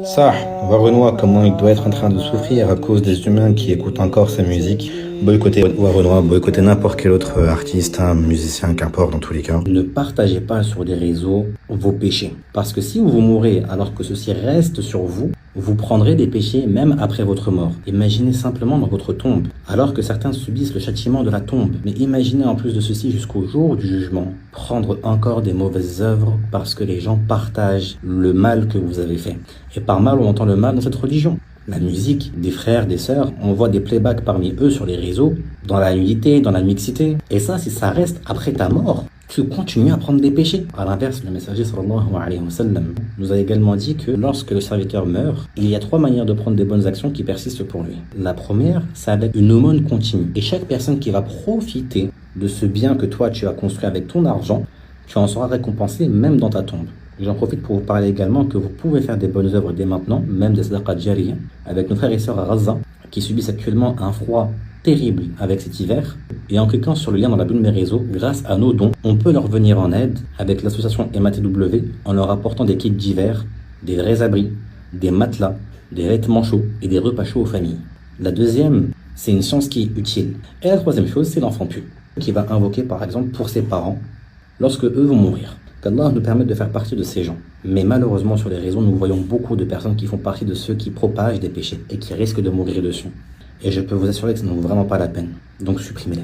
Ça, voir Renoir comment il doit être en train de souffrir à cause des humains qui écoutent encore sa musique. Boycotter Renoir, boycotter n'importe quel autre artiste, musicien, qu'importe dans tous les cas. Ne partagez pas sur des réseaux vos péchés. Parce que si vous mourrez alors que ceci reste sur vous, vous prendrez des péchés même après votre mort. Imaginez simplement dans votre tombe, alors que certains subissent le châtiment de la tombe. Mais imaginez en plus de ceci jusqu'au jour du jugement, prendre encore des mauvaises œuvres parce que les gens partagent le mal que vous avez fait. Et par mal, on entend le mal dans cette religion. La musique, des frères, des sœurs, on voit des playbacks parmi eux sur les réseaux, dans la nudité, dans la mixité. Et ça, si ça reste après ta mort, tu continues à prendre des péchés. À l'inverse, le messager sallallahu alayhi wa sallam nous a également dit que lorsque le serviteur meurt, il y a 3 manières de prendre des bonnes actions qui persistent pour lui. La première, c'est avec une aumône continue. Et chaque personne qui va profiter de ce bien que toi tu as construit avec ton argent, tu en seras récompensé même dans ta tombe. J'en profite pour vous parler également que vous pouvez faire des bonnes œuvres dès maintenant, même des sadaqat jariyah, avec nos frères et sœurs à Gaza, qui subissent actuellement un froid terrible avec cet hiver. Et en cliquant sur le lien dans la bio de mes réseaux, grâce à nos dons, on peut leur venir en aide avec l'association MATW en leur apportant des kits d'hiver, des vrais abris, des matelas, des vêtements chauds et des repas chauds aux familles. La deuxième, c'est une science qui est utile. Et la troisième chose, c'est l'enfant pieux, qui va invoquer par exemple pour ses parents lorsque eux vont mourir. Qu'Allah nous permette de faire partie de ces gens. Mais malheureusement sur les réseaux, nous voyons beaucoup de personnes qui font partie de ceux qui propagent des péchés et qui risquent de mourir dessus. Et je peux vous assurer que ça ne vaut vraiment pas la peine. Donc supprimez-les.